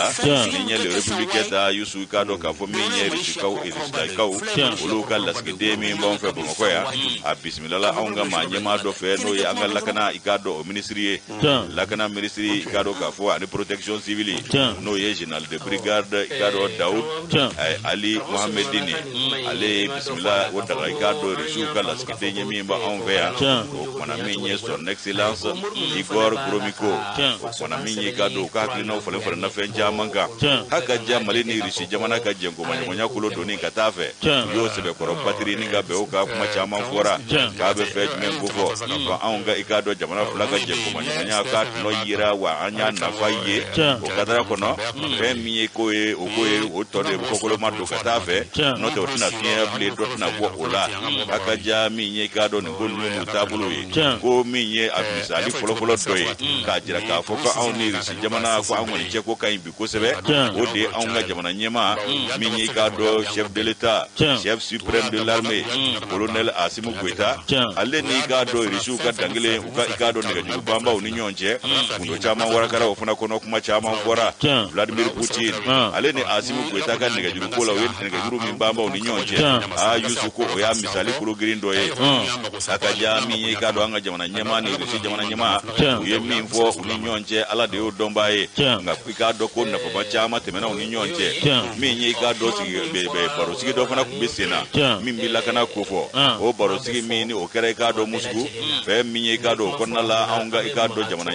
la ninya le republique da yusu ka do ka fo minye risikaw risikaw olu ka laskide mi bon fe bon ko ya a bismillah la onga ma nyema do fe no ya anga lakana ikado ministry lakana ministry ikado ka fo ani protection civile no ye general de brigade ikado Daoud Ali Mohamedine ale bismillah wada ka ikado risu ka laskide nyemi ba on fe ya mana minye son excellence Igor Gromiko mana minye ikado ka klino fole fole na fe jamanga haka jamali ni rishi jamana ka jengo manya kulo doni katafe yo sebe koro patri ni ga be o ka kuma chama fora ka be fe men gofo ba anga ikado jamana fulaga jengo manya ka no yira wa anya na faye o kadara kono fe mi ko e o to de ko kolo mado katafe no te otina fie ble dot na bo ola haka jami nye ikado ni gonu mu tabulu yi ko mi nye abisali folo doyi ka jira ka fo ko awni rishi jamana ko awni che ko kay bi ko sebe o de anga jamana nyema minyi ka do chef de l'état chef suprême de l'armée colonel Assimi Goïta alle ni ka do risu ka dangile uka ikado ne ga bamba oni nyonje undo chama warakara ofuna kono kuma chama ngora Vladimir Putin alle ni Assimi Goïta ka ne ga juru kola wen ne ga juru min bamba oni nyonje a yusuko o ya misali kulu grindo ye akaja minyi ka do anga jamana nyema ni risu jamana nyema ye min fo oni nyonje ala de o domba ye nga ka do ko na papa chama temena oni nyonje minyi ka do sigi be baro sigi do fana ku besena min bi lakana ko fo o baro sigi min o kere ka do musku be minyi ka do konna la anga ka do jamana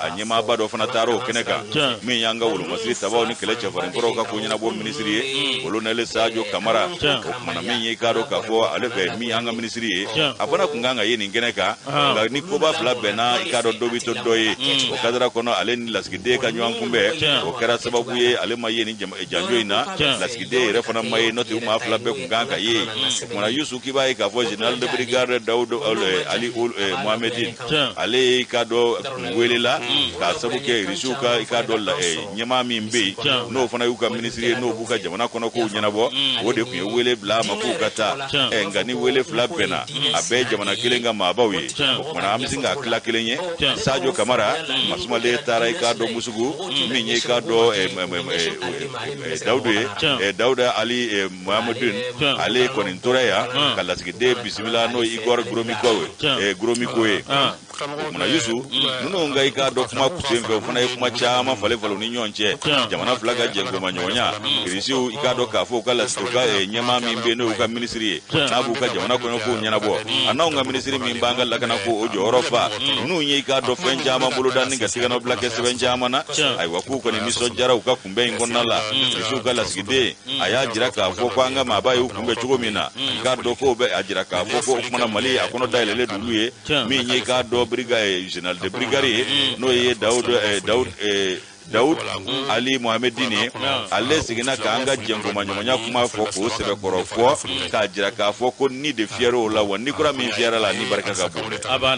anyema ba do fana taro keneka min yanga wulu masri tabaw ni kele chafarin koro ka kunyina bo ministry colonel Sadio Kamara o mana minyi ka do ka fo ale be mi yanga ministry afana kunganga yeni keneka ga ni ko ba fla bena ka do bito doye o kadara kono ale ni laskide ka nywan kumbe o kera sababu ye ale maye ni janjo ina laskide refana maye noti uma fla be kunganga ye mona yusu kibaye ka fo general de brigade Daoud Ali Mohamedine ale ka do welela ka sabu ke risuka ka do la nyema mi mbe no fana yuka ministry no buka jamana kono ko nyana bo wode ku wele bla ma ko kata ngani wele fla bena abe jamana kilenga mabawi mona amzinga kila kilenye Sadio Kamara masuma le taray ka do musugu minye ka do Dauda Ali Mohamedine ale konin toreya kala sigide bismillah no Igor Gromiko mona yusu nuno ngai ka do kuma kusembe funa kuma chama fale ni nyonche jamana flaga jengo manyonya kirisiu ikado ka fo kala stoka nyama mimbe no ka ministry na bu ka jamana ko ko nyana bo anaunga ministry mimbanga lakana ko ojo orofa nu nyi ka do fenjama bulu dan nga sigano black sevenjama na ay waku ko ni miso jara uka kumbe ngonna la kirisiu kala sigide aya jira ka fo ko anga mabaye ukumbe chugomina ka do ko be ajira ka fo ko kuma mali akono dailele duluye mi nyi ka do brigade general de brigade no ye Daoud Ali Mohamedine ale sigina ka anga jengo manyonya kuma fo ko sebe korofo ka jira ka fo ko ni de fiero la woni kura min fiera la ni barka ka bo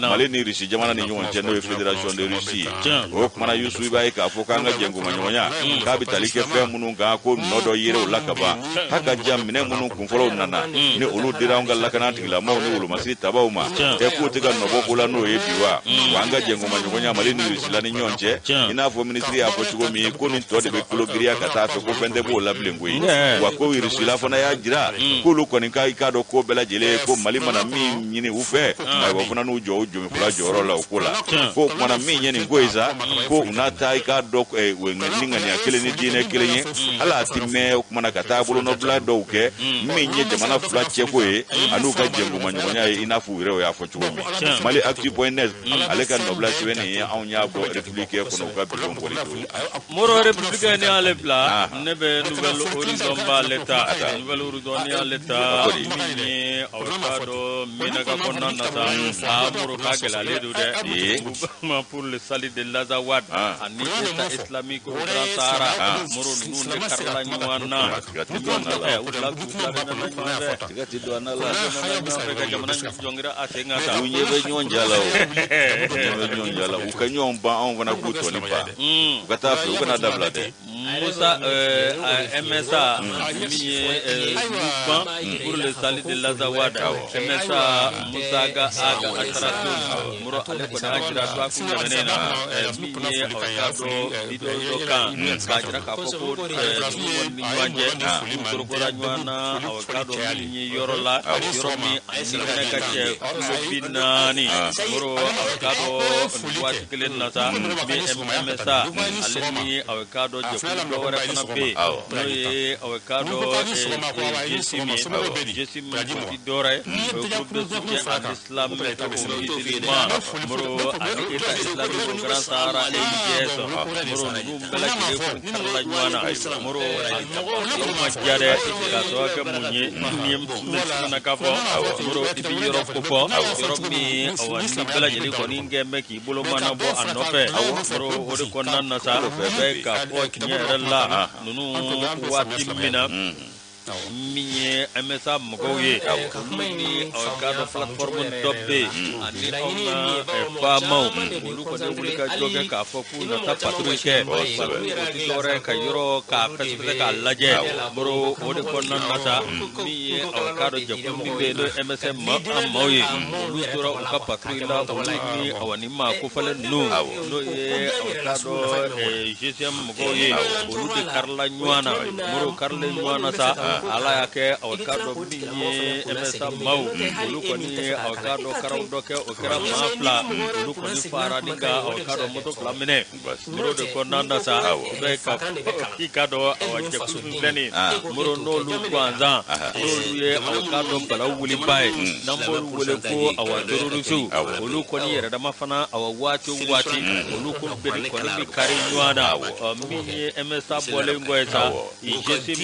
male ni rishi jamana ni nyon chendo federation de Russie o kuma yusu ibai ka fo ka anga jengo manyonya ka bitalike fe munu ga ko nodo yire la ka ba haka jam ne munu kun folo nana ni olu dira nga la kana tigla mo ni ulu masri tabauma e ko tiga no bokola no yebiwa wanga jengo manyonya male ni rishi la ni nyonje ina fo ministry chugo mi ko ni to de be kulogiria kata fe ko fende bo la blengui wa ko wirisila fona ya jira ko lu ko ni kai ka do ko bela jele ko mali mana mi nyini ufe ai wa fona no jo mi fula joro la okula ko mana mi nyini ngoiza ko unata ka do we ninga ni akele ni dine kelenye ala timme mana kata bulu no bla do ke mi nye de mana fula che ko e anu ka jengo manyonya ina fu wire ya fo chugo mi mali active.net ale ka no bla chweni ya onya bo republique ko no ka bi ko Moro République ni à l'épla, nebe nouvelle horizon ba l'état, nouvelle horizon ni à l'état, mini avocado, minaga konna nata, amoro kagela le dude, mouvement pour le salut de l'Azawad, ani état islamique au Grand Sahara, moro nous ne karla nywana, ula tigati doana la, jamana jongira atengata, unyebe nyonjala o, unyebe nyonjala, ukanyomba on wana kuto nipa. Ukatafi ukana dabla de Moussa MSA mouvement pour le salut de l'Azawada MSA Moussa Aga Ataratou Muro Alekona Ajira Twa Kunyanena Minye Awakado Idozoka Kajira Kapoko Niwanje Mkurukura Nywana Awakado Minye Yorola Yoromi Anisina Kache Binani Muro Awakado Nwatikile Nasa MSA Aleni Awakado Jekulu Dore Panape Noye Awakado Jesimi Dore Groupe de soutien à l'islam musulman Muro Eta Islamique Grand Sahara EIGS Muro Numbela Kile Karla Nywana Muro Majare Gasoaka Munye Niem Nakafo Muro Ibi Europe Kopo Europe mi Numbela Jeli Koninge Meki Bulomana Bo Anope Muro Ode Konan Nasa Beka Po Nyerela Nunu Wati Mina Minye MSA Mogoye Mini Awakado platform Dobbe Ani Oma Famo Uluko de Ulika Joga Ka Foku Nata Patruke Dore Ka Yoro Ka Fesifle Ka Laje Bro Ode Konan Nata Minye Awakado Jakundi Bedo MSM Moye Ulutura Uka Patruila Ulimi Awanima Kufale Nu Noye Awakado GCM Mogoye Ulude Karla Nywana Muro Karla Nywana Sa ala yake Awakado Minye MSA Mau Uluko ni Awakado Karaudoke Okera Mafla Uluko ni Faradiga Awakado Moto Flamine Muro de Konanda Sa Beka Kikado Awajakufleni Muro no Lukwanza Muro ye Awakado Bala Wulibai Nambo Wuleko Awadorusu Uluko ni Radamafana Awawati Uluko Bedi Konimi Kari Nywana Minye MSA Bole Ngoesa Ijesi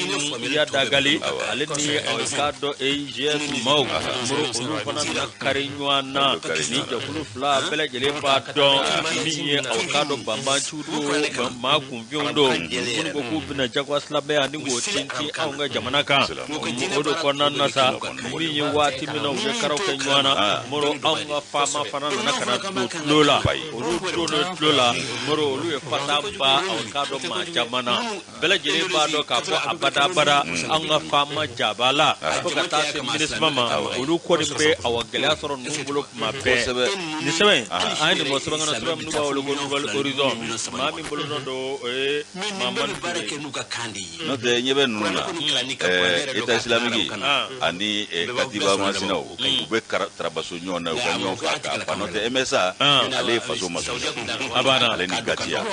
ya Dagali Aleni Awakado EIGS Mau Muro Ulufana na Karinywana Ni Jakulu Fla Bele Jele Padon Minye Awakado Bamba Chudo Bamba Kumvyondo Mungo Kubina Jakwa Slabe Andingo Tinti Aunga Jamanaka Odo Kona Nasa Minye Wati Mina Uye Karau Kenywana Muro Aunga Fama Fana Nakana Lola Ulu Lola Muro Ulu Fatamba Awakado Majamana Bele Jele Pado Kapo Abada Anga Fama Jabala Bogata se ministre mama Ulu ko be awagala soro nubulo mabe ni sebe ani mo so ngana so nuba ulu ko nubal horizon mami bolo do mama nuka kandi no de nyebe nuna eta islamiki ani katiba masina ube trabaso nyona ukanyo faka panote MSA ale faso maso abana ale ni gatia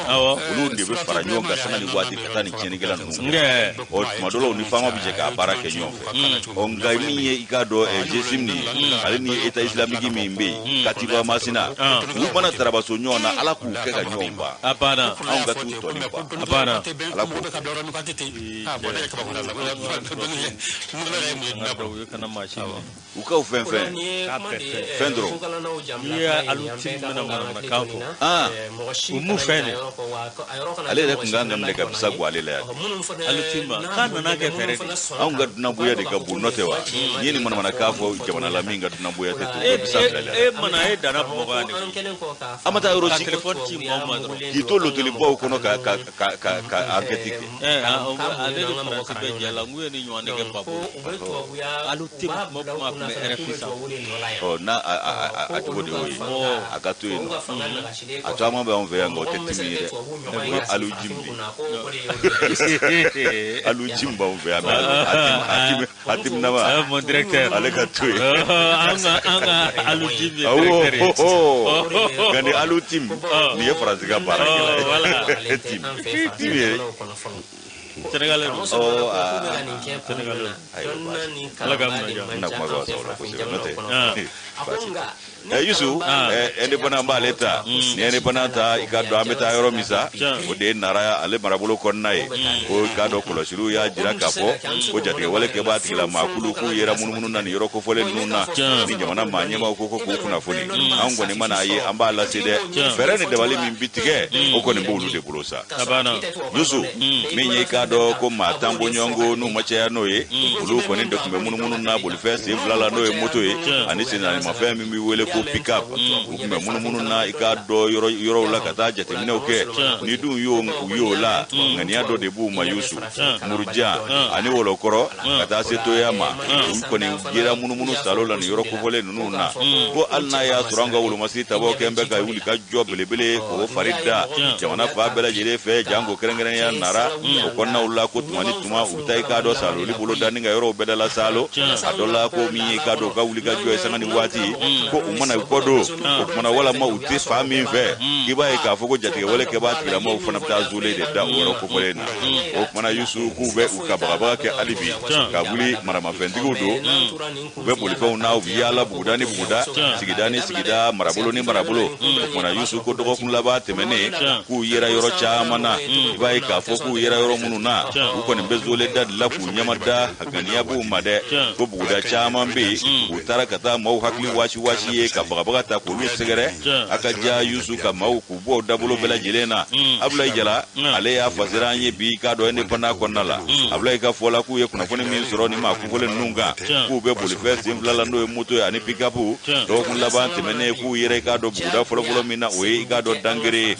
ulu ndi be faranyonga sana ni wati katani chenigela nunga o madolo ni fama bije ka barake nyonfe onga miye ikado jesimni ale ni eta islamiki mimbe katiba masina ubana trabaso nyona ala ku keka nyomba abana aunga tu tolipa abana ala ku uka ufenfen fendro ya alutim na kampo umu fene ale da kunganga mlega bisa gwale la alutima kana na ke fere aunga tunabuya de gabu notewa yini mana kafo jamana la minga tunabuya tetu bisa la mana dana bogani amata eurosi telefon ti Muhammad kitolo tulipo kono ka architecte ale de France be jala nguye ni nywane ke papo alutima mo ma RFisa na atubode we akatu eno atama be on veya ngote timire alujimba on veya atim na ma mon directeur ale katu anga alujimbi directeur gani alutim ni e France ga barakela voilà tim Senegalais Senegalais na kuma ba saura ko Yusu ene bana mbaleta ni ene bana ta ikado ameta yoro misa o de nara ale marabolo konnae o kado kolosiru ya jira kafo o jate wale ke ba tila makulu ku yera mununu na yoro ko fole nuna ni jamana manyema ko kuna foni ango ni mana ye ambala sede ferene de wale mimbitige o ko ne bulu de bulosa abana Yusu minye ka ikado ko matambo nyongo nu macha no ye ulu ko ni dokume munu na bol fest blala no e moto ye ani sina ni mafami mi wele ko pick up ukume munu na ikado yoro la kata jate mine oke ni du yo la ngani ado de bu mayusu murja ani wolo koro kata se to yama ko ni gira munu salo la ni yoro ko vole nunu na ko alna ya suranga wolo masi tabo kembe ka wuli ka job lebele ko farida jamana fa bela jere fe jango kerengere ya nara ko konna ulla ko tumani tuma utai ka do salo li bolo dani ga yoro bedala salo adola ko mi ka do ka wuli ka joy sangani wati ko umana ko do ko mana wala ma uti fa mi ve kiba e ka foko jati wala ke ba tira ma ufana ta zule de da woro ko bolena ko mana yusu ku be ukababa ke alibi ka wuli mara ma fendigo do be boli ko na ubi ala budani buda sigida marabolo ni marabolo ko mana yusu ko do ko laba temene ku yera yoro chamana ibai ka foku yera yoro mununa ko ne bezole dad la ku nyamada ganiya bu made ko buda chama mbi utara kata mau hakli washi ye ka baga ta ko mi segere aka ja yusu ka mau ku bo dabulo bela jelena abulay jala ale ya fasiranye bi ka do ene pana konala abulay ka fola ku ye kuna kone min soro ni ma ku fole nunga ku be boli fest imlala no moto ani pikapu do kun laban temene ku yere ka do buda folo mina we ka do dangere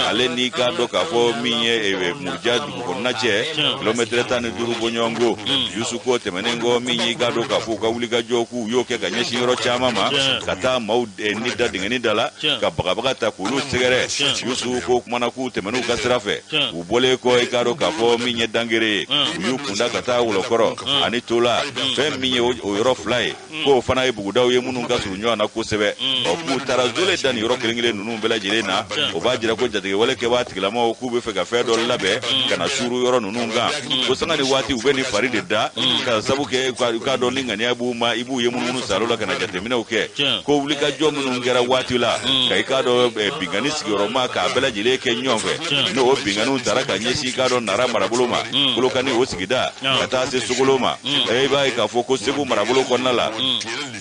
ale ni ka do ka fo minye e murja du ko nache kilometre tan duru bonyongo yusu ko temene ngo minye ka do ka fo ka wuli ka joku yo ke ga nyeshi ro chama ma kata mau ni da dingani dala ka baga ta ku lu segere yusu ko kuma ku temenu ka srafe u bole ko e ka do ka fo minye dangere yu kunda kata wulo koro ani tola fe minye o yoro fly ko fana e buguda ye munu ga suru nyo na ko sebe o ku tarazule dan yoro kelingile nunu bela jirena o ba jira ko jate wala ke ba tigla ma ku be fe ga fe do labe kana suru yoro nunu nga ko sanga ni wati u be ni faride da ka sabu ke ka do linga ni abu ma ibu ye munu salola kana jate mina oke ko wuli ka jo munu ngera wati la kai ka do bingani sigoro ma ka bela jile ke nyonfe no o binganu taraka nyesi ka do nara marabuluma kulo kani o sigida kata se suguloma e ba ka foko segu marabulo konnala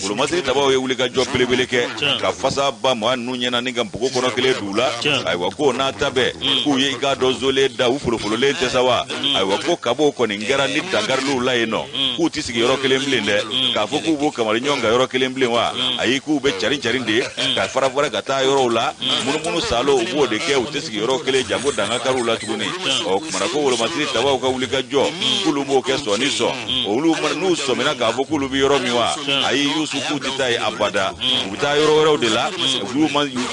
kulo masi tabawo ye wuli ka jo belebele ke ka fasa ba mo anu nyena ninga mpuko kono kele dula aiwa ko na tabe ku ye ga do zole da ufulu le tesawa aiwa ko kabo ko ni ngera ni dangarlu la eno ku tisigi yoro kele mblende ka foku bo kamari nyonga yoro kele mblenwa ayi ku be chari de ka fara ga ta yoro la munu salo ubo de ke utisigi yoro kele jango danga karula tuguni o kumara ko wolo masiri tabawo ka wuli ka jo kulu bo ke so ni so o ulu manu so mena ka foku lu bi yoro miwa ayi yusu ku ditai abada uta yoro de la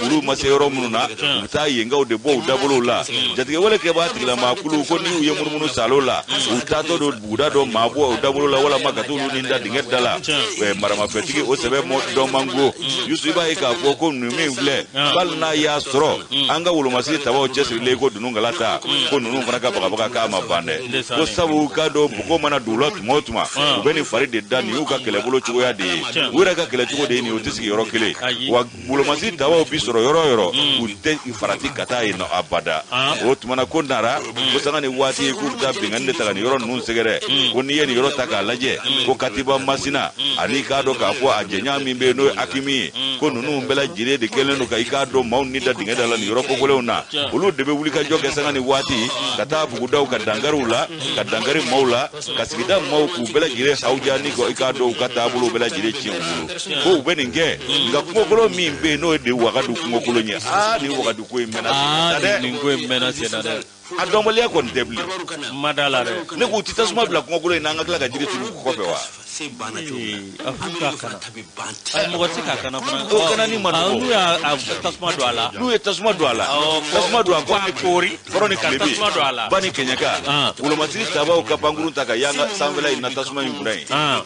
ulu mase yoro mununa uta yenga de bo dabolo la jatige wala ke ba tigla ma kulu ko ni ye munu salo la uta to do buda do mabo dabolo la wala makatulu ni nda dinget dala we marama fetigi o sebe mo do mango yusu ba e ka ko nu mi vle bal na ya soro anga wulu mase tawo chesri le ko dununga lata ko nunu fana ka baga ka ma bande ko sabu ka do buko mana dulot motuma ubeni faride dani uka kele bolo chugo ya de wura ka kele chugo de ni otisi yoro kele wa wulu mase tawo bi soro yoro utte farati kata ino abada o tumana ko nara ko sanga ni wati ku ta bingande ta ni yoro nun segere ko ni yeni yoro ta ka laje ko katiba masina ani ka do ka fo ajenya mi be no akimi ko nunu mbela jire de kele no ka ikado maun ni da dingada la ni yoro ko golewna ulu de be wuli ka joge sanga ni wati kata bugu daw ka dangarula ka dangari maula ka sigida mau ku bela jire sauja ni ko ikado kata bulu bela jire chimbulu ko beninge nga ko golo mi be no de wakadu ko golo nya ni wakadu ko mena ni ko mena senade adomolia kon debli madala re ne ko titasuma bla ko golo ina ngakla ka jire tulu ko fe wa afuka kana ay mo goti ka kana fana o kana ni man nu ya tasma douala nu ya tasma douala tasma douala ko kori koroni ka tasma douala bani kenyaka ulo masiri taba ukapanguru taka yanga samvela ina tasma yungurai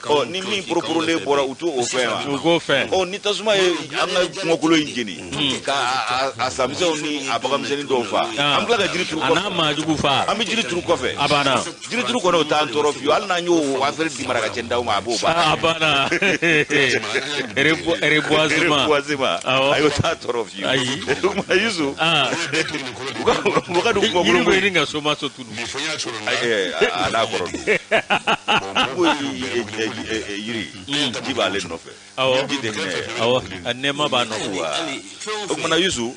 o ni mi proporo le bora utu ofema ugo fe o ni tasma anga ngokolo injini ka asamse ni abagamse ni dofa amkla ka jiri turu ko ana majugu fa ami jiri turu ko fe abana jiri turu ko no tan toro fi alna nyo wa fer di maraga chenda ma bo ba abana reboisement ayo ta toro fi ayi ma yuzu wakadu ko gulu ni nga soma so tunu ana koro ko yiri dibale no fe awo anema ba no wa o mana yuzu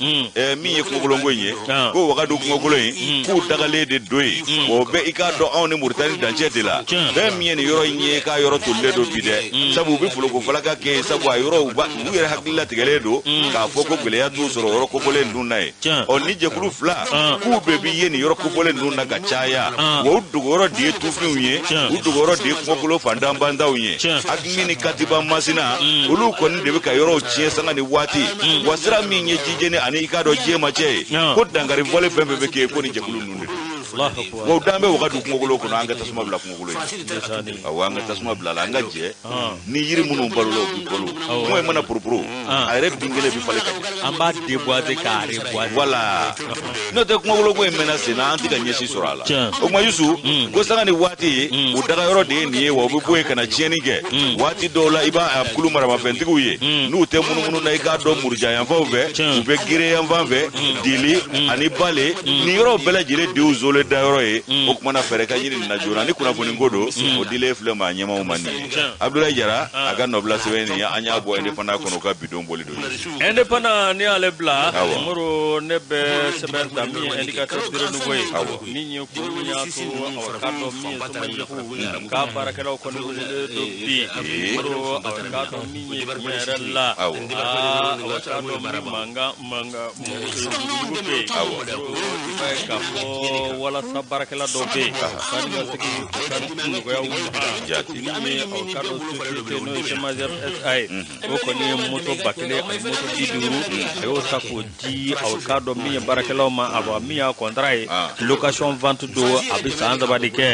mi ye ko golongo yin ko wakadu ko golo yin k'u dagalen de do ye o bɛ i k'a dɔn anw ni Muritani dancɛ de la fɛn min ye nin yɔrɔ in ye k'a yɔrɔ tolilen do bi dɛ sabu u bɛ folokofalaka kɛ sabu a yɔrɔ u yɛrɛ hakili latigɛlen do k'a fɔ ko gɛlɛya t'u sɔrɔ yɔrɔ kofɔlen ninnu na ye ni jɛkulu fila k'u bɛɛ bi ye nin yɔrɔ kofɔlen ninnu na ka caya wa u dogoyɔrɔ de ye tufinw ye u dogoyɔrɔ de ye kungokolo fantanbandaw ye hakili ni Katiba Masina olu kɔni de bɛ ka yɔrɔw tiɲɛ sanga ni waati wa sira min ye jijeni ani i k'a dɔn diɲɛ ma cɛ ye ko dankari fɔlen fɛn fɛn bɛ kɛ ko ni jɛkulu ninnu de wa dan bɛ wagadu kungokolo kɔnɔ an ka tasuma bila kungokolo in awɔ an ka tasuma bila la an ka jɛ ni yiri minnu balola u bɛ balo kuma in mana poroporo a yɛrɛ bin kelen bɛ falen ka ɲɛ an b'a déboiser k'a reboiser voilà n'o tɛ kungokolo ko in mɛnna sen na an tɛ ka ɲɛsin sɔrɔ a la o tuma Yusu ko sanga ni waati o dagayɔrɔ de ye nin ye wa u bɛ bɔ yen ka na tiɲɛni kɛ waati dɔw la i b'a kulu maramafɛntigiw ye n'u tɛ munumunu na i k'a dɔn Muruja yanfanw fɛ u bɛ Gere yanfan fɛ Dili ani Bale nin yɔrɔ bɛɛ lajɛlen denw zole dayɔrɔ ye o kumana fɛrɛ ka ɲini nin na joona ni kunnafoni ko don o dilen filɛ maa ɲɛmaw ma nin ye Abdoulaye Jara a ka nɔbila sɛbɛn nin an y'a bɔ indépendant kɔnɔ ka bidon boli don indépendant ni ale bila Moro ne bɛ sɛbɛn ta min ye indicateur de renouveau ye min ye ko min y'a to aw ka dɔn min ye Somajefu k'a baarakɛlaw kɔni wele do bi Moro aw ka dɔn min ye tiɲɛ yɛrɛ la aw ka dɔn min mankan jugu bɛ yen ka fɔ walasa baarakɛla dɔw bɛ yen k'an ka se ka nɔgɔya wuli jate min ye aw ka dɔn société n'o ye Semazer SA ye o kɔni ye moto 1000 ani moto 50 a y'o ta k'o di aw ka dɔn min ye baarakɛlaw ma a min y'a contrat ye location vente don a bɛ san 3 de kɛ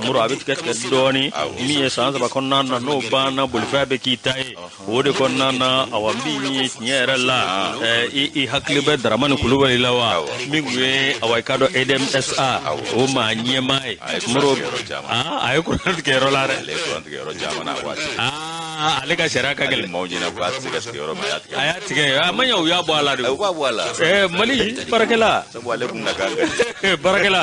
Moro a bɛ tigɛ dɔɔni min ye san 3 kɔnɔna na n'o banna bolifɛn bɛ k'i ta ye o de kɔnɔna na awa min ye tiɲɛ yɛrɛ la i hakili bɛ Daramani Kulubali la wa min tun ye awa i ka dɔn EDMSA o maa ɲɛmaa ye Moro a ye kuranɛ tigɛ yɔrɔ la dɛ ale ka sariya ka gɛlɛn a y'a tigɛ a ma ɲɛ u y'a bɔ a la de Mali baarakɛla baarakɛla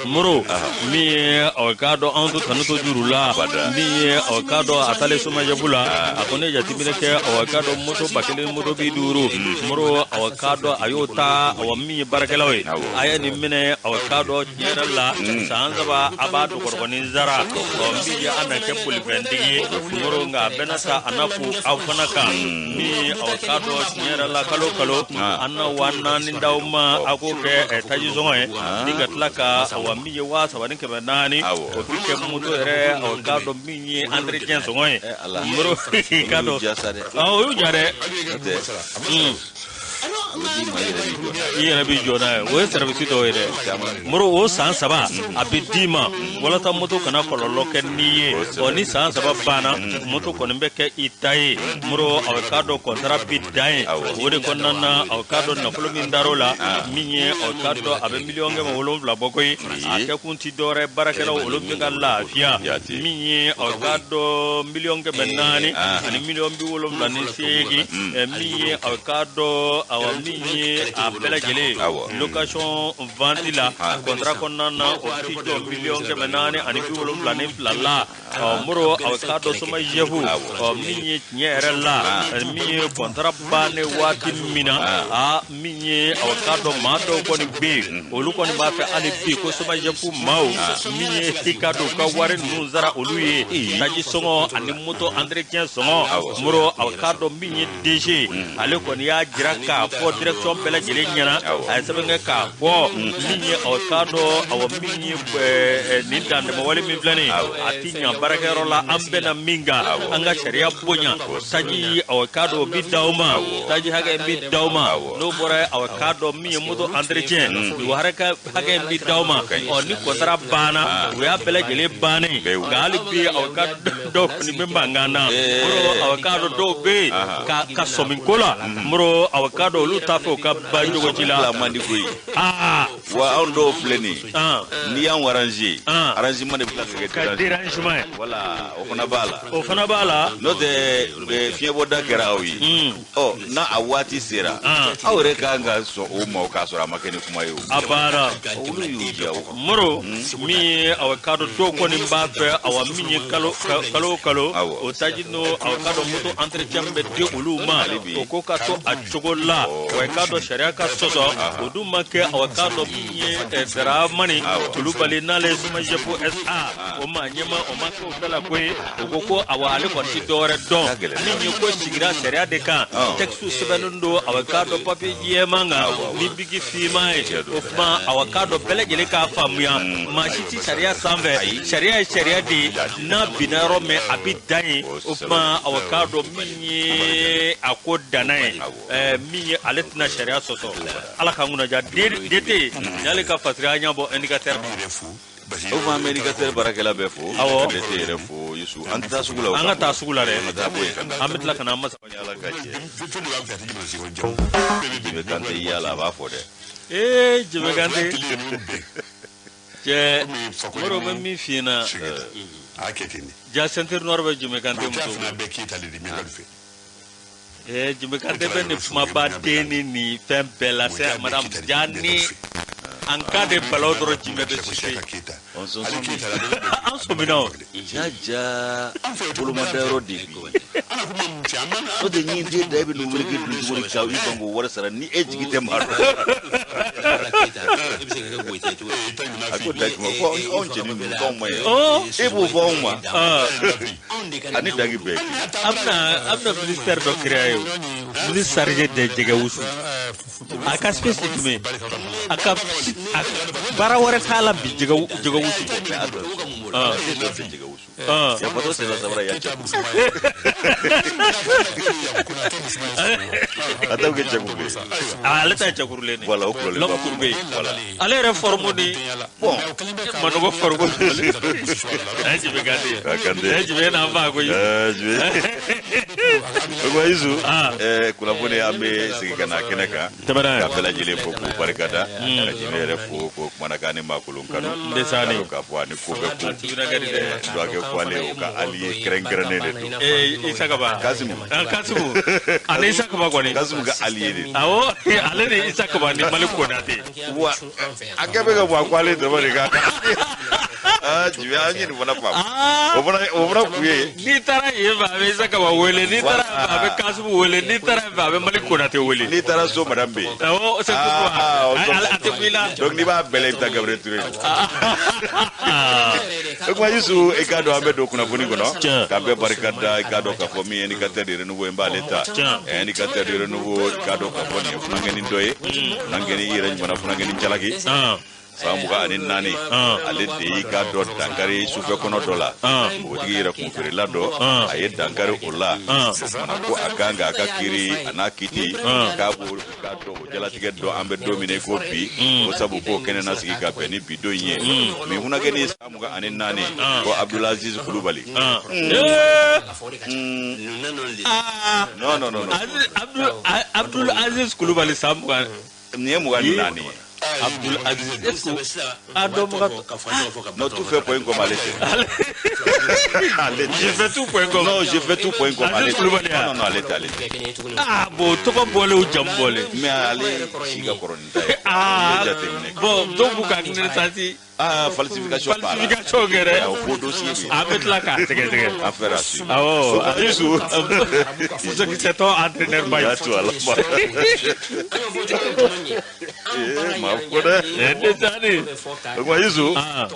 Moro min ye aw ka dɔn anw to tanu to juru la min ye aw ka dɔn a taalen Somajefu la a ko ne jateminɛ kɛ aw ka dɔn moto 1000 moto 50 Moro aw ka dɔn a y'o ta aw min ye baarakɛlaw ye a ye nin minɛ aw ka dɔn tiɲɛ yɛrɛ la san 3 a b'a dɔgɔkɔrɔbani zara min ye an na kɛ bolifɛntigi ye Moro nka a bɛna ta a na fo aw fana kan min aw ka dɔn tiɲɛ yɛrɛ la kalo kalo an na 4 d'aw ma a k'o kɛ taji sɔngɔ ye ni ka tila ka aw min ye 3400 o bi kɛ moto yɛrɛ aw ka dɔn min ye entretien sɔngɔ ye Moro ka dɔn o y'u ja dɛ i yɛrɛ b'i jɔ n'a ye o ye service dɔw ye dɛ Moro o san 3 a bɛ d'i ma walasa moto kana kɔlɔlɔ kɛ n'i ye ni san 3 banna moto kɔni bɛ kɛ i ta ye Moro aw ka dɔn contrat bi dan ye o de kɔnɔna na aw ka dɔn nafolo min dar'o la min ye aw ka dɔn a bɛ 700,000 bɔ koyi a kɛ kun ti dɔwɛrɛ baarakɛlaw olu bɛ ka lafiya min ye aw ka dɔn 400,000 ani 78,8 min ye aw ka dɔn awa min ye a bɛɛ lajɛlen location vente la contrat kɔnɔna na o ti jɔ 400,000 ani 72 la Moro aw ka dɔn Somajefu min ye tiɲɛ yɛrɛ la min ye contrat bannen waati min na min ye aw ka dɔn maa dɔw kɔni bɛ yen olu kɔni b'a fɛ hali bi ko Somajefu maaw min ye i ka dɔn ka wari ninnu sara olu ye taji sɔngɔ ani moto entretien sɔngɔ Moro aw ka dɔn min ye DG ale kɔni y'a jira k'a fɔ direction bɛɛ lajɛlen ɲɛna a ye sɛbɛn kɛ k'a fɔ min ye aw ka dɔn aw min ye nin dantɛmɛwale min filɛ nin a ti ɲa baarakɛyɔrɔ la an bɛna min kan an ka sariya bonya taji aw ka dɔn o bi d'aw ma taji hakɛ bi d'aw ma n'o bɔra aw ka dɔn min ye moto entretien o hakɛ bi d'aw ma ni contrat banna o y'a bɛɛ lajɛlen bannen nka hali bi aw ka dɔw kɔni bɛ mankan na Moro aw ka dɔn dɔw bɛ yen ka sɔmin ko la Moro aw ka dɔn olu t'a fɛ u ka ba jogoji la man di koyi wa anw dɔw filɛ nin n'i y'anw arrangement de bɛ kɛ ka dérangement ye voilà o fana b'a la n'o tɛ fiɲɛbɔda kɛra aw ye n'a a waati sera aw yɛrɛ kan ka sɔn o ma k'a sɔrɔ a ma kɛ ni kuma ye o a banna olu y'u diya o Moro min ye aw ka dɔn dɔw kɔni b'a fɛ aw min ye kalo o kalo o taji n'o aw ka dɔn moto entretien bɛ di olu ma o ko ka to a cogo la wa ka dɔn sariya ka sɔsɔ o dun ma kɛ aw ka dɔn minye dara mani Kulubali nale suma jepo SA o ma nyema o ma ko dala ko ko awale ko ti dore don minye ko sigira seria de kan textu sebenundo awakado papi yemanga ni bigi fima o ma awakado bele jele ka famuya ma shiti sharia sanve sharia de na binaro me abidai o ma awakado minye akodana minye aletna sharia soso ala kanguna ja dete yale ka fatria nyabo indicateur o fa indicateur barakela be fo dete refo yusu anta sugula anga ta sugula re amit la kana mas nyala gaje be kante yala ba fo de jibe kante je moro be mi fina ja center norbe jibe kante muso jibe kante be ni fuma ba deni ni fembela se madame jani anka de balodro jibe be sisi on so mino jaja bulu madaro di so de ni de debe no mulki du mo chaw ibango wara sara ni ejigi temaro ako dagi mo ko on cheni mo ko mo e bu bo ma ani dagi be amna ministère do créayo ministère de jega wusu aka spécifique me aka bara wara kala bi jega wusu ya pato se la sabra ya chaku ata ke chaku be ala ta chaku le ne voilà o problème ba kurbe voilà ale réforme ni bon mano go forgo aji be gade aji be na ba go aji ko izu kula bone ambe sigana keneka ka bela jile poku barkada aji mere fo ko manaka ne makulun kanu desani ka fo ani ko be ko do ke fo ale o ka ali krengrene le do isaka ba kasimu ale isaka ba ko ne kasimu ga ali ne awo ale ne isaka ba ni maliko na te wa akabe ga ba kwale de bari ga jibe anyi ni bona pa obona kuye ni tara yeba be isaka ba wele ni tara ba be kasimu wele ni tara ba be maliko na te wele ni tara so madambe awo c'est pourquoi ate kuila donc ni ba bele ta gabre touré ko yisu e kado ambe do kuna boni gono ka be barkada e kado ka fomi en ka de renouveau en baleta en ka de renouveau kado ka foni funa ngeni doye nangeni ire mana funa ngeni jalaki samuga anin nani ale de ka do dankari sufe kono dola o digi ra ko fere lado aye dankari ola mana ko akanga akakiri anakiti ka bo ka do jala tige do ambe domine ko bi o sabu ko kenena sigi ka beni bido yin mi huna geni samuga anin nani ko Abdulaziz Kulubali no Abdul Aziz Kulubali samuga ni mu nani Abdul Aziz non tout fait point comme aller je fais tout point comme non je fais tout point comme aller non allez bon to ko bole o jambole mais aller siga koronita bon donc vous quand sati falsification gere faux dossier avec la carte affaire à suivre Azizu ce qui c'est ton entraîneur bail ma foda ndetani ko yizu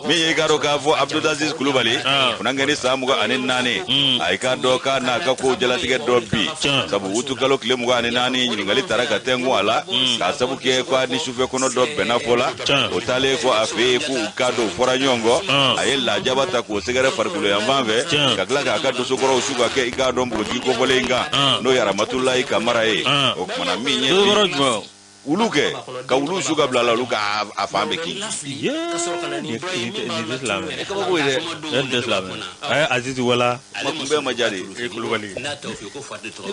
mi yegaro ka fo Abdulaziz Kulubali unangeni samuga anin nane ay ka do ka na ka ko jalatige do bi sabu wutu kalo kile muga anin nane ni ngali taraka tengo ala ka sabu ke kwa ni shufe kono do benafola otale ko afi ku kado fora nyongo ay la jabata ko segere farkulo ya mbanve ka kla ka do sokoro shuga ke igado mboti ko volenga no ya Ramatulahi Kamara o mana minye uluke ka ulu suga blala luka afambe ki ni islam e ko ko ide islam ay Aziz wala makumbe majari e Kulubali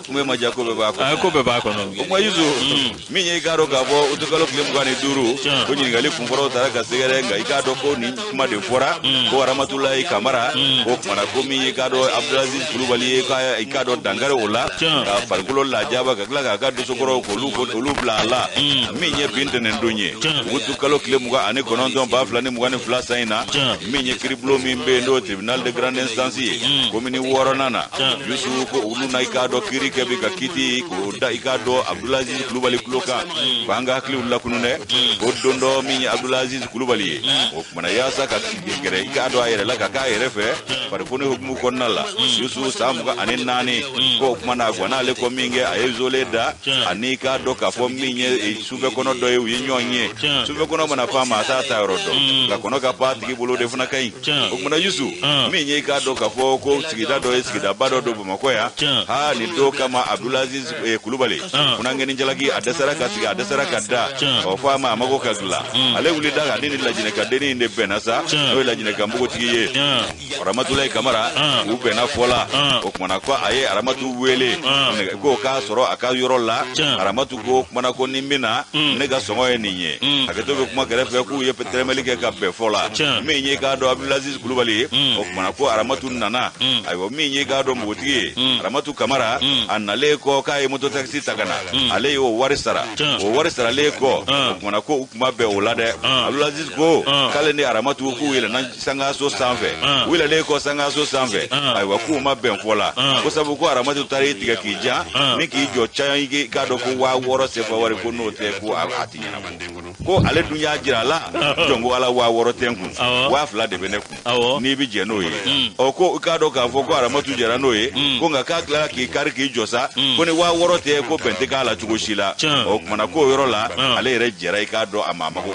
kumbe majako be bako ko be bako no ko yizo minye garo ka bo utukalo kile mugani duru ko ni ngali kumforo taraka segere nga ikado ko ni kuma de fora ko Ramatulahi Kamara ko mana ko minye gado Abdulaziz Kulubali ka ikado dangare ola ka farkulo la jaba ka kla ka do sokoro ko lu ko lu blala min ye binte nen donye wutu kalo kile muga ane konondo ba flani muga ne fla saina min ye kriblo min be no tribunal de grande instance komini woronana yusu ko ulu na ikado kiri kebi ka kiti ko da ikado Abdulaziz Kulubali Kuloka banga hakli ulla kunune goddondo min ye Abdulaziz Kulubali o mana yasa ka gere ikado ayere la ka ayere fe par fone hukmu konnala yusu samuga ane nani ko mana gwana le ko minge ayezole da anika do ka fo minye sube kono do yu nyonye sube kono mana fama ta ta rodo la kono ka pati ki bulu de funa kai ko mana yusu minye ka do ka fo ko sigida do sigida bado do makoya ha ni do kama Abdulaziz Kulubali kuna ngeni jalagi adasara ka siga adasara ka da o fama mago ka gla ale wuli da ga dini lajine ka deni inde benasa o lajine ka mbugo tigiye Ramatulai Kamara u bena fola o mana ko aye Ramatu wele ko ka soro aka yoro la Ramatu ko mana ko nimbina ne ga songo eninye aketo be kuma kere fe ku ye petremeli ke ka be fola menye ka do Abdulaziz Kulubali o mana ko Ramatu nana ayo menye ka do mbuti Ramatu Kamara anale ko ka e moto taxi tagana ale yo warisara le ko mana ko kuma be olade Abdulaziz ko kale ni Ramatu ku ile nan sanga so sanfe wile le ko sanga so sanfe ayo ku ma be fola ko sabu ko Ramatu tari tiga kija ni ki jo changi ka do ko wa woro se fa wari ko no te ko atinya ko ale dunya jira la jongo ala wa woro tenku wa fla de beneku ni bi je no ye o ko ka do ka fo ko Ramatu jira no ye ko nga ka kla ki kar ki josa ko ni wa woro te ko bente ka la chugo shila o mana ko yoro la ale re jira ka do amama ko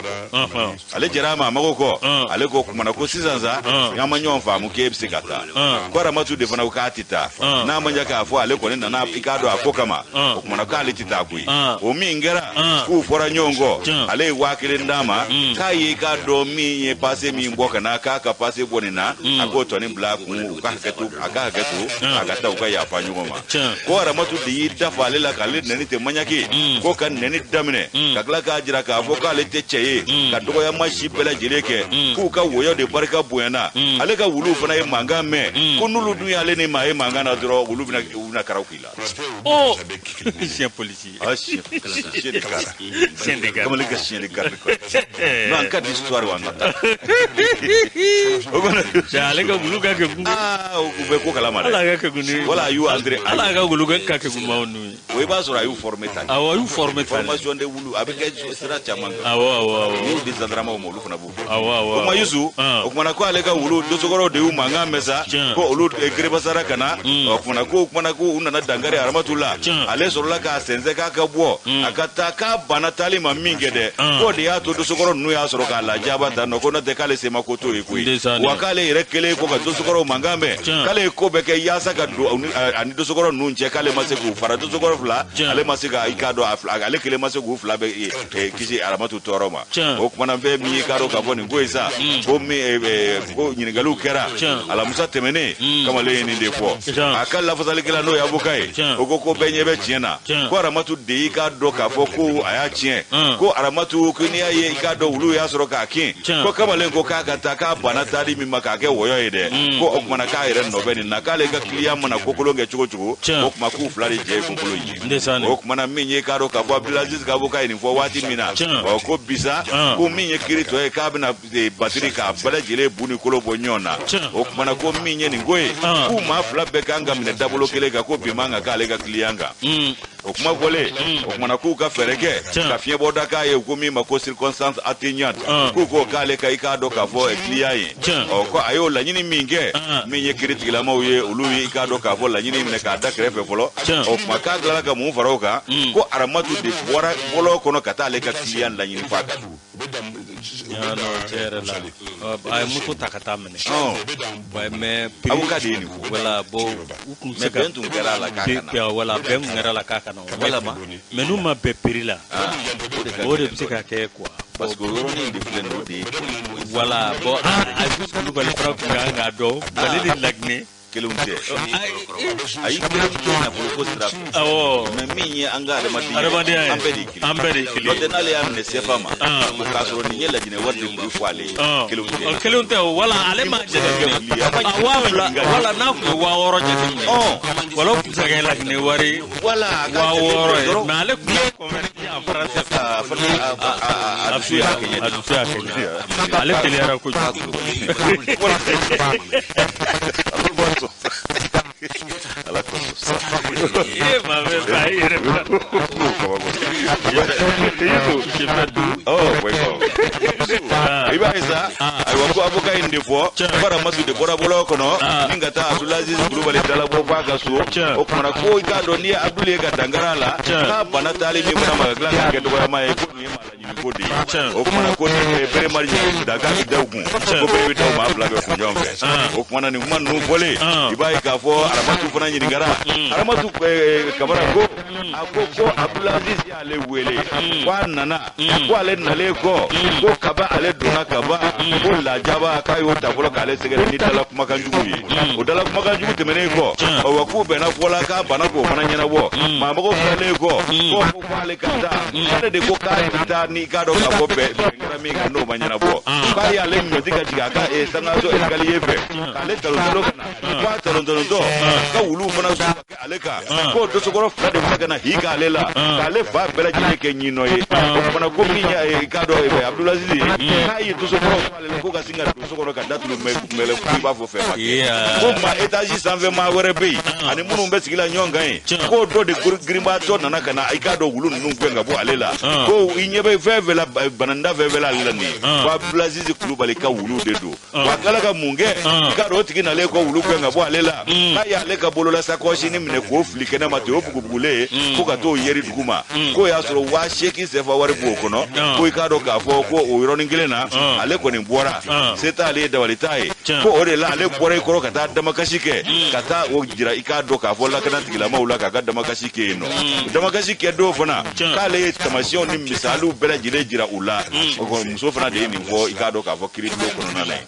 ale jira amama ko ale ko mana ko sizanza ngama nyon fa mu ke psikata ko Ramatu de fana ka tita na manja ka fo ale ko ni na ikado afokama o mana ka ale tita ku o mi ngera ku fora nyongo ale wakile ndama ka yi ka do mi ye passe mi mboka na ka passe bonina agoto ni black mu ka ketu aga ta ka ya fanyu ngoma ko Ramatu di dafa ale la kale neni te manyaki ko kan neni damine ka kala ka jira ka fo ka ale te cheye ka dogo ya mashi pela jireke ku ka woyo de barka buena ale ka wulu fana ye manga me ko nulu dunya ale ni ma ye manga na dro wulu bina karawkila oh chien policier chien de cara comme les chiens de garde ko no en cas d'histoire wa ngata ale ka wulu ka ke o be ko kala ma ala ka guni wala yu André ala ka wulu ka ke guni ma onu we ba sura yu formé tan yu formé formation de wulu avec sera chamanga ni des andrama mo lu fana bu ko ma yusu o kuma na ko ale ka wulu do sogoro de u manga mesa ko olu egre basara kana o kuma na ko una na dangare Ramatullah ale sorola ka senze ka bo akata ka banatali ma mingede ko de ya to do sogoro nu ya soro ka la jaba da no ko na de kale se makoto e kui wakale rekele ko ka do sogoro mangambe kale ko be ke yasa ka do ani do sogoro nu nje kale masegu fara do sogoro fla ale masega ikado ale kele masegu fla be kisi Ramatu toroma o kuma na be mi ka ro ka boni goisa ko mi ko nyingalu kera ala musa temene kama le ni defo akalla fasali kila no ya bukai ko benye be tiena ko Ramatu de ka do ka fo ko aya tien ko Ramatu ko ni aye ka do wulu ya soro ka kin ko kama le ko ka ta ka bana tari mi maka ke woyo ide ko o kuma na ka ire no be ni na ka le ga kliya mana ko kolonge chugo ko kuma ku flari je ko kolo yi o kuma na minye ka do ka fo Abdulaziz ka bukai ni fo wati mina o ko bisa ko minye kirito e ka bina de batiri ka bala jele buni kolo bonyona o kuma na ko minye ni ngoe ku ma fla be ka ngam ne dabolo kele ka ko bimanga ka le ga kliyanga o kuma gole o kuma na ku ka fereke ka fie boda ka ye ko mi ma ko circonstance attenuante ku ko ka le ka ikado ka fo e kliyayi o ko ayo la nyini minge minye kiriti la mo ye ulu yi ikado ka fo la nyini ne ka da krefe folo o kuma ka gala ka mu faroka ko Ramatu de bora bolo kono kata le ka kliyan la nyini faka ya no chere la ay muto takata mene ba me abuka de ni wala bo me bentu ngara la kaka na wala ben ngara la kaka na wala ma menu ma be perila o de psika ke kwa parce que yoro ni de flen no de wala bo ay su ko le pro nga do bale di lagne kelunte ay kelunte na pour strap mais minye anga armadi ambedi lo denale am ne sefama ko kasro ni yela dine warde bu fale kelunte wala ale ma jede wala na ko wa woro jede wala ko sagay lagne wari wala wa woro ma ale ko en français. Ale telera ko ala ko ma ve paire oh bueno iba isa ay wako abuka inde fo bara masu de bora bolo kono ngata Abdulaziz Kulubali dala bo baga so o kuma ko ga do ni Abdulaye ga dangarala ka bana talibi muna magla ga ke do ma e ko ni mala ni ko di o kuma ko ni bere mari daga dawgun ko bere daw ma bla ga ko jonge o kuma ni man no vole iba ka fo aramatu fana ni ngara aramatu kamara ko ko Abdulaziz ya le wele wa nana ko ale nale ko kaba ale dona kaba ko la jaba kayo ta folo kale segere ni dala kuma kanjugu yi o dala kuma kanjugu temene ko o wa ku be na fola ka bana ko fana nyana bo ma ma ko kale ko ale kata ale de ko ka ta ni ka do ka bo be ngara mi ka no manyana bo ba ya le mi diga diga ka e sanga so e kali yefe kale talo talo kana kwa talo talo do ka wulu fana so ale ka ko do so ko fa de kana hi ka ale la kale fa bela jine ke nyino ye ko fana ko mi nya e ka do e Abdulaziz kai to so ko ga singa to so ko ka datu mele ku ba fo fe ma ko ma etaji sanve ma were be ani munu mbe sigila nyonga ko do de grimba to nana kana ai ka do wulu nu kwenga bo alela ko inyebe veve la bananda veve la lani ko Abdulaziz Kulubali ka wulu de do wa kala ka munge ka do tikina le ko wulu kwenga bo alela ka ya le ka bolo la sakoshi ni mine ko flike na mate o bugule ko ka to yeri duguma ko ya soro wa sheki sefa ware bo kono ko ka do ka fo ko o yoro ngile na ale ko ni bora seta ale da walitai ko ore la ale bora ko ka ta dama kashike kata o jira ika do ka fo la kana tigila maula ka ga dama kashike no dama kashike do fona kale tamasyon ni misalu bela jire jira ula ko muso fona de ni fo ika do ka fo kiri do ko na lai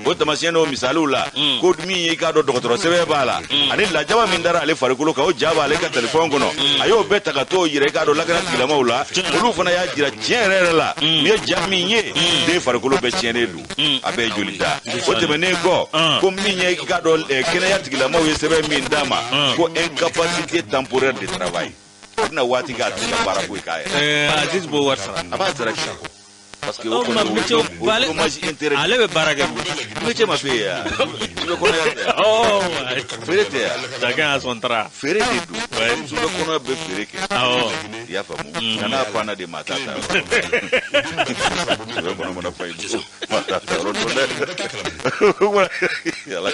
ko tamasyon no misalu la ko mi ika do dokotoro sebe bala ani la jaba min dara ale farikulo ka o jaba ale ka telefon kono ayo beta ka to yire ika do la kana tigila maula olu fona ya jira chenere la mi jami nye de farikulo be chene du abe julita o temene ko minye ka do kena ya tigila mawe sebe min dama ko incapacité temporaire de travail na wati ga tigila para ko ikaye Aziz bo warsa aba tsara parce que o ma bicho bale ale be baraga bicho ma fe ya lo kono ya oh ferete daga asontra ferete du lo kono be fereke oh ya famu kana pana de matata lo kono mona fay matata ro ya la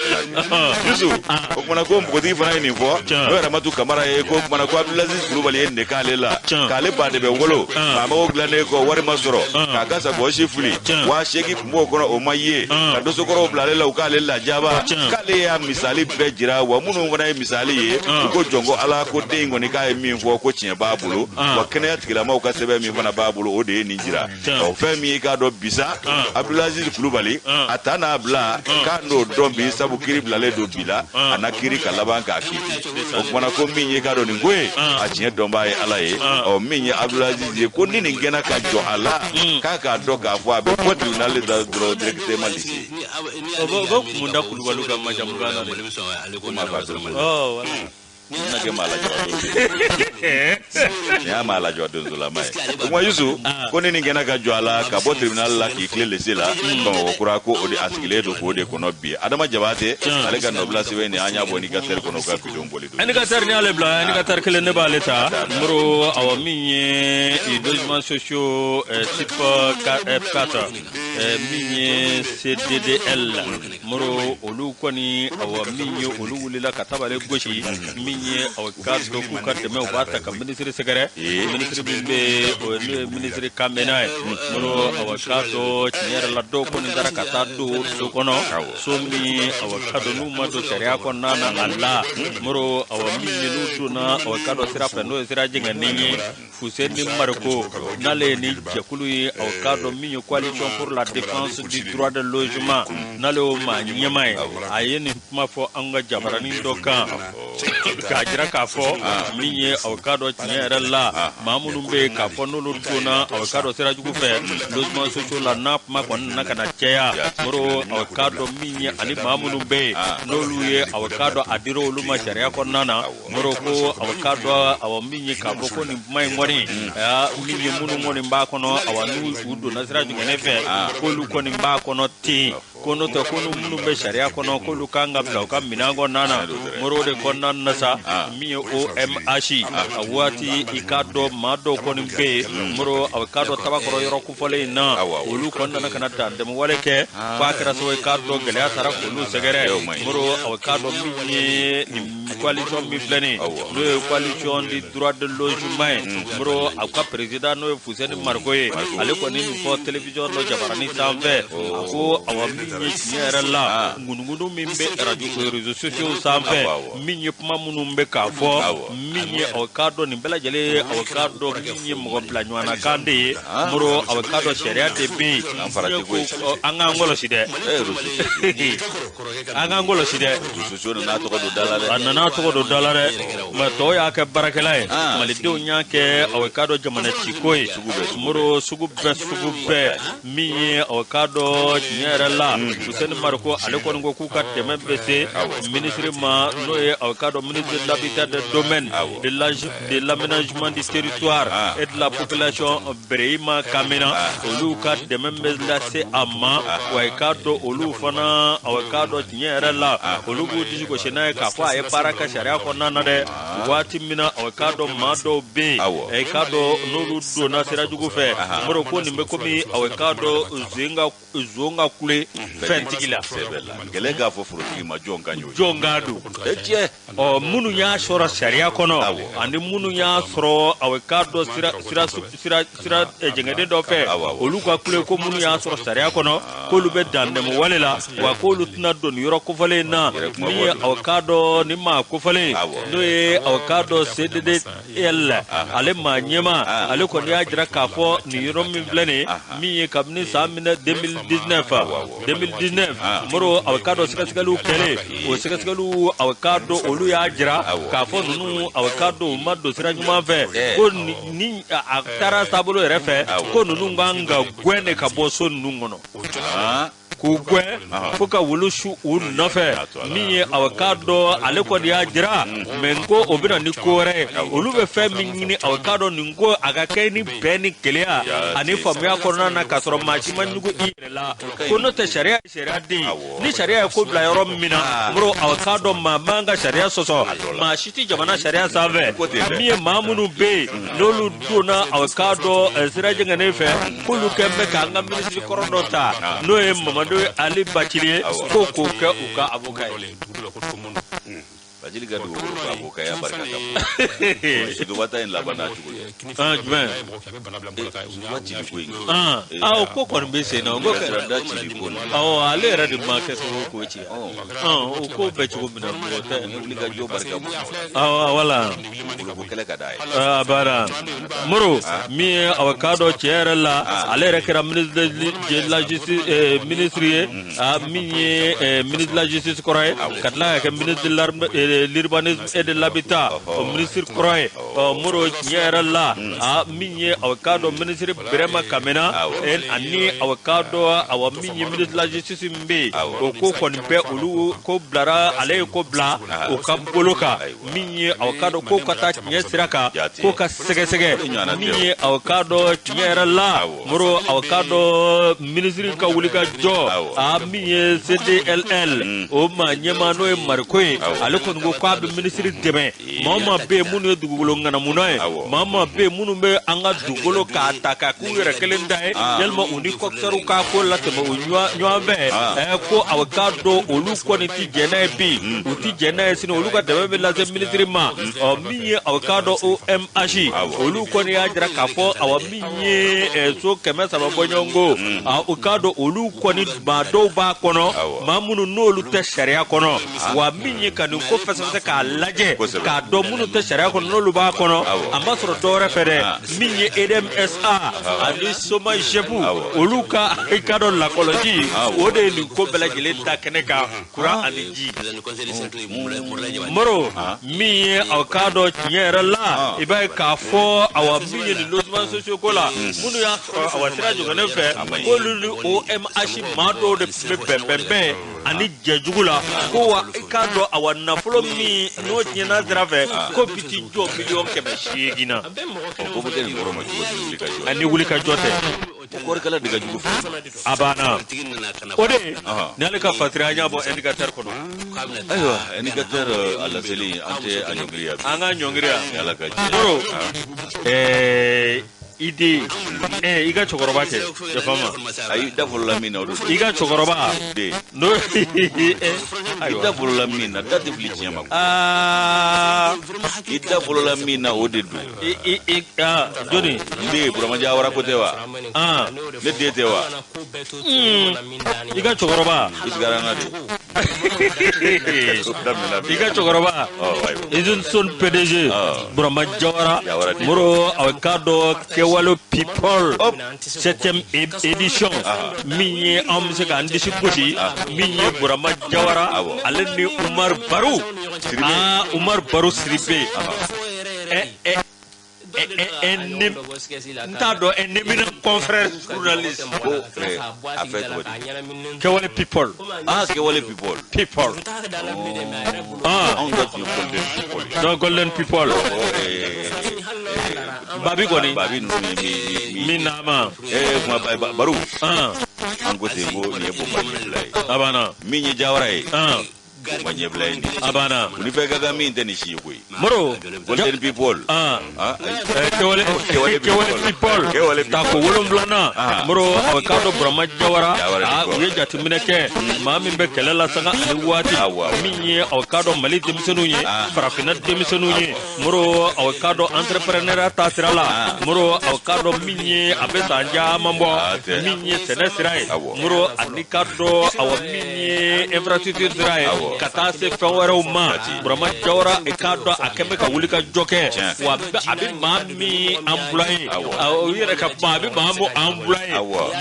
yusu o mona ko mbo di fana ni fo o ra matu kamara e ko mona ko Abdulaziz Kulubali en de kale la kale ba de be wolo ma ma o glane ko wari masoro ka sa go shifuli wa sheki mbo kono o maye ka do sokoro blale la ukale la jaba kale ya misali be jira wa munu ngona misali ye ko jongo ala ko de ngoni ka mi fo ko cien babulu wa kene atigila ma ka sebe mi fana babulu o de ni jira o fe mi ka do bisa Abdulaziz Kulubali atana bla ka no dombi sabu kiri blale do bila ana kiri kalaban ka kiti o kona ko mi ye ka do ngwe a cien domba e ala ye o mi ye Abdulaziz ye ko ni ngena ka jo ala ka do ka fo abe ko tribunal da dro directement ici o munda Kulubali ga majamugana oh na ke mala ya mala jo do la mai kuma yusu ko ni ngena ka jo ala ka bo tribunal la ki clé laisser la bon okura ko odi asigile do ko de kono bi adama jabate ale ga nobla siwe ni anya boni ga ter kono ka bidon boli do ani ga ter ni ale bla ani ga ter kele ne ba leta muro awaminye et logements sociaux type F4 minye CDDL muro olu koni awaminye olu wulila katabale goshi minye awkato ku karte me ubata ka ministre segere ministre bimbe o ministre kamena muro awkato tinyera la do koni dara kata do kono so mi awkato nu mato sharia ko nana alla muro awaminye nu tuna awkato sira pendo sira jinga ninyi fuseni marko nale ni jakulu awkato minyo coalition pour la défense du droit de logement nale o ma nyamai ayeni kuma fo anga jabarani doka ka jira ka fo minye avocado tinyere la mamunu be ka fono lu tuna avocado sera jugu fe losman socio la nap ma kon na kana cheya moro avocado minye ani mamunu be nolu ye avocado adiro lu ma sharia kon nana moro ko avocado awa minye ka boko ni mai ngori minye munu ngoni mba kono awanu udo na sera jugu ne fe ko lu kon mba kono ti kono to kono munu be sharia kono ko lu kanga bla ka minago nana moro de konan nasa mi OMH awati ikado mado kono be moro avocado tabakoro yoro ku fole na olu konna kana tande mo wale ke fakra so ikado gele atara kulu segere moro avocado mi coalition mi plane no coalition di droit de logement moro akwa president no Fuseni Markoye ale ko ni fo television no jabarani sambe ko awami nyera la ngunu mimbe radio réseaux sociaux sambe minye puma munumbe ka fo minye avocado ni bela jele avocado minye mo planywana kande moro avocado sharia tebi anga ngolo side anga ngolo side na to do dalare anana to do dalare ma to ya ke barakelae mali de nya ke avocado jamana chikoy moro sugube minye avocado nyera la Fuseni Marko ale ko ngo ku ka teme bese ministre ma no e avocado ministre de l'habitat de domaine de l'aménagement du territoire et de la population Brehima Kamena olu ka teme bese amma wa avocado olu fana avocado nyera la olu bu di ko shena ka fa e baraka sharia ko nana de wati mina avocado mado be avocado no lu do na sera jugu fe moro ko ni me ko mi avocado zonga kule fentigila gele ga fo fruit ma jongadu etie o munu ya shora sharia kono andi munu ya soro avocado sira jengede do fe olu ka kule ko munu ya soro sharia kono ko lu be dande mo walela wa ko lu tuna don yoro ko fale na ni avocado ni ma ko fale do e avocado cdd ale ma nyema ale ko ya jira ka fo ni yoro mi blene mi kabni samina 2019 moro avocado sikasigalu kele o sikasigalu avocado olu ya jira ka fo nunu avocado mado sirajuma fe ko ni aktara sabolo refe ko nunu nganga gwene ka boso nunu ngono kugwe fuka wulushu unofe mi avocado ale ko dia jira menko obina ni kore olube fe mingini avocado ningo agake ni beni kelea ani famia korona na kasoro machima nyugo irela kono te sharia di ni sharia ko bla yoro mina bro avocado manga sharia soso ma shiti jamana sharia save mi mamunu be lolu dona avocado siraje ngane fe kulu kembe kanga ministry korodota no e mama Ali Bachilier koko ka uka avocat Bajili gadu avocat ya barka do wata en labana chugo jmen o koko mbe se na ngo ka da chili ko ale ra de market ko chi o ko be chugo mina wata ni ga jo barka wala ko kala ka dai bara moro mi avocado chera la ale ra kera ministre de la justice ministre mi ministre de la justice koray katla ka ministre de l'urbanisme et de l'habitat ministre koray moro chera la mi avocado ministre Brehima Kamena en ani avocado awa mi ministre de la justice mbe o ko konbe ulu ko blara ale ko bla o kaboloka mi avocado ko kata nyesiraka ko ka sege mi avocado chera la moro avocado ministre ka wulika jo mi CDLL o ma nyema no e markoy ale ko ngo kwa be ministre deme mama be munu dugolo ngana munoy mama be munu be anga dugolo ka taka ku yere kelendai yelma uni ko saru ka ko late mo nywa be ko avocado olu ko ni ti jena bi uti jena sino olu ka debe la ministre ma mi avocado OMH olu ko ni ajra ka fo awa mi so keme sababo nyongo avocado olu ko ni ba do ba kono mamunu no olu te sharia kono wa mi kan ko fesa ka laje ka do munu te sharia kono no lu ba b'a kɔnɔ a ma sɔrɔ dɔwɛrɛ fɛ dɛ min ye EDMSA ani Soma Jebu olu ka i ka dɔn lakɔlɔji o de ye nin ko bɛɛ lajɛlen da kɛnɛ kan kuran ani ji Moro min ye aw ka dɔn tiɲɛ yɛrɛ la i b'a ye k'a fɔ awa min ye nin logements sociaux ko la minnu y'a sɔrɔ awa sira jɔgɔnen fɛ k'olu ni OMH maa dɔw de tun bɛ bɛnbɛnbɛn ani jɛjugu la ko wa i k'a dɔn awa nafolo min n'o tiɲɛna sira fɛ ko bi ti jɔ 800,000 na ani wuli ka jɔ tɛ kɔrikala de ka jugu a banna o de ni ale ka fatiri an y'a bɔ indicateur kɔnɔ ayiwa indicateur ala seli an tɛ a ɲɔngiriya an ka ɲɔngiriya ala ka Moro ide i ka cɛkɔrɔba kɛ jafama ayi da fɔlɔla min na o don i ka cɛkɔrɔba de no i da fɔlɔla min na da tɛ fili tiɲɛ ma i da fɔlɔla min na o de don joni de Burama Jawara ko tɛ wa ne den tɛ wa i ka cɛkɔrɔba i sigara n na de i ka cɛkɔrɔba Izunson PDG Burama Jawara Moro aw ka dɔ Kewalo People 7e édition min ye an bɛ se k'an disi gosi min ye Burama Jawara ale ni Umar Baru Siribe n t'a dɔn un éminent confrère journaliste Kewale People Kewale People donc Golden People Babi kɔni min nama Baru an ko ten ko nin ye Bomba ɲɛbila ye abana min ye Jawara ye Bomba ɲɛbila ye nin abana uni fɛ ka kan min tɛ nin si ye koyi Moro Golden People Kewale People ta ko 7 Moro aw ka dɔn Burama Jawara u ye jateminɛ kɛ maa min bɛ kɛlɛ la sanga ani waati min ye aw ka dɔn Mali denmisɛnninw ye farafinna denmisɛnninw ye Moro aw ka dɔn entrepreneur ta sira la Moro aw ka dɔn min ye a bɛ san caman bɔ min ye sɛnɛ sira ye Moro ani ka dɔn aw min ye infrastructure sira ye ka taa se fɛn wɛrɛw ma Burama Jawara i ka dɔn a kɛn bɛ ka wuli ka jɔ kɛ wa a bɛ maa min employé o yɛrɛ ka kuma a bɛ maa min employé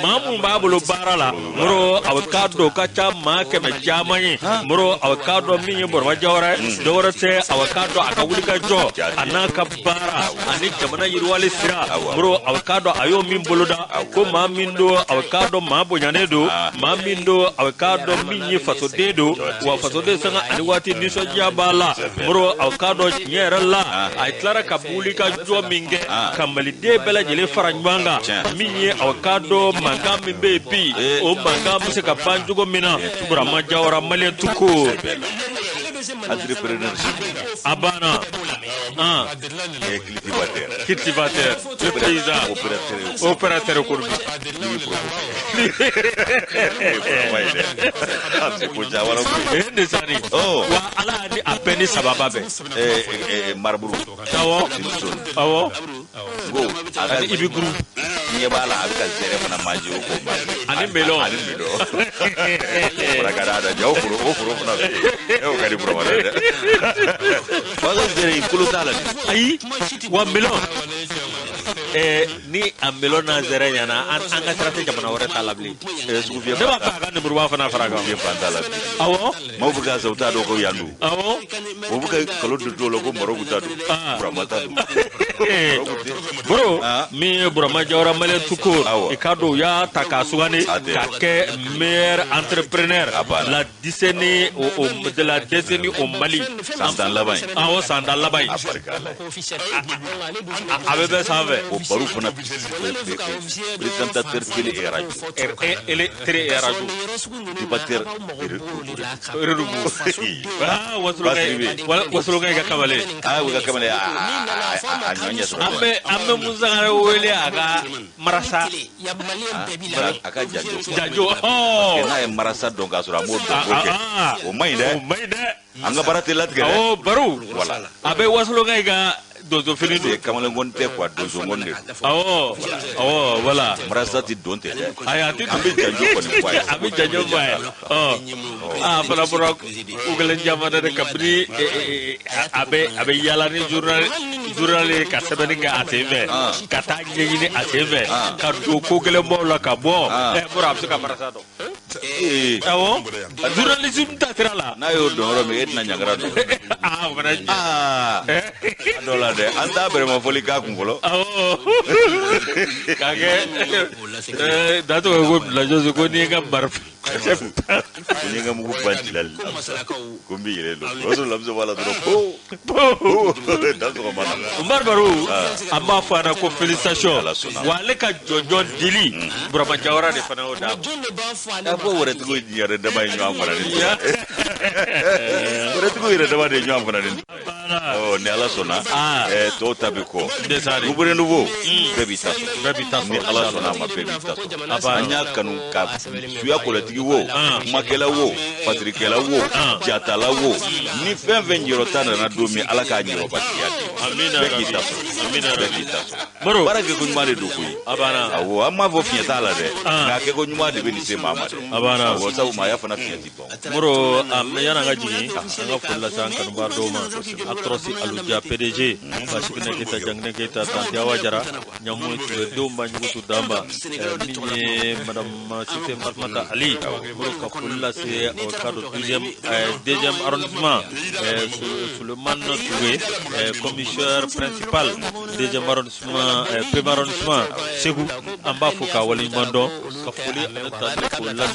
maa min b'a bolo baara la Moro aw ka dɔn ka ca maa 100 caman ye Moro aw ka dɔn min ye Burama Jawara ye dɔwɛrɛ tɛ aw ka dɔn a ka wuli ka jɔ a n'a ka baara ani jamana yiriwali sira Moro aw ka dɔn a y'o min boloda ko maa min don aw ka dɔn maa bonyanen don maa min don aw ka dɔn min ye fasoden don wa fasoden sanga ani waati nisɔndiya b'a la Moro aw ka dɔn tiɲɛ yɛrɛ la a tilara ka wuli ka jɔ min kɛ ka maliden bɛɛ lajɛlen fara ɲɔgɔn kan min ye aw ka dɔn mankan min bɛ yen bi o mankan bɛ se ka ban cogo min na Burama Jawara maliyɛn tuko entrepreneurship a banna cultivateur le paysan opérateur économique ndesani wa ala ni a bɛɛ ni sababa bɛ Maraburu awɔ go ani Ibi Group ɲɛ b'a la a bɛ ka zɛrɛ fana maje o ko ani melon fara ka da ja o foro fana o ka di Burama dɛ fa ka zɛrɛ i kolo t'a la ayi wa melon ni a melon n'a zɛrɛ ɲana an ka sira tɛ jamana wɛrɛ t'a la bilen ne b'a fɛ a ka numéro fana fara kan t'a la awɔ maaw bɛ ka sa u t'a dɔn ko yan don awɔ o bɛ ka kalo don la ko Maroc ta don Burama ta don Bro min ye Burama Jawara maliyɛn tuko i ka dɔn u y'a ta k'a sugandi ka kɛ meilleur entrepreneur la décennie de la décennie au Mali san tan laban awɔ san tan laban a barikala a bɛ bɛɛ sanfɛ o Baru fana présentateur télé et radio débatteur wasolokɛ ka kamalen u ka kamalen a ɲɔɲɛ sɔrɔ an bɛ Musangare wele a ka marasa a ka jajo n'a ye marasa dɔn k'a sɔrɔ a m'o dɔn ko kɛ o man ɲi dɛ o man ɲi dɛ an ka baara tɛ latigɛ dɛ Baru voilà a bɛ wasolokɛ ka dozo fini c'est kamalen gonte quoi dozo gonde voilà marasati donte aya ti ambe janjo ko ni quoi ambe janjo ba fala bora ugalen jamana de kabri abe yala ni journal ka sebeni ga atv kata ngini atv ka do ko gele mo la ka bo bora absu ka marasa do journalism ta trala na yo do ro me edna nyangara do adola de anda bere mo foli ka kumbolo kage dato go la jozo ko ni ga barf ni ga mu bantilal kumbi yele lo rozo lamzo wala do dato ko mana umar baru amma fana ko félicitation wale ka jojo dili burama jawara de fana o da bo wore to yare da bay ñoo fana ni wore to yare da bay ñoo fana ni ne ala sona to tabiko ubure nouveau bebita ni ala sona ma bebita anya kanu ka suya ko latigi wo makela wo patrikela wo jatala wo ni fen jiro tan na do mi ala ka nyiro batiyati amina bebita baro barake ko nyuma de do ko abana awo amma vo fieta la de na ke ko nyuma de beni se mama de abana wo sabu ma ya fana fieti bon moro yana nga jigi nga fulla san kan bardo ma atrosi aluja PDG bashikina kita jangne kita tantiawa jara nyamu do mbanyu damba ni madame Cité Fatmata Ali moro ka fulla se au cadre deuxième arrondissement Souleymane Touré commissaire principal deuxième arrondissement premier arrondissement Segou amba foka wali mando ka fuli ta fulla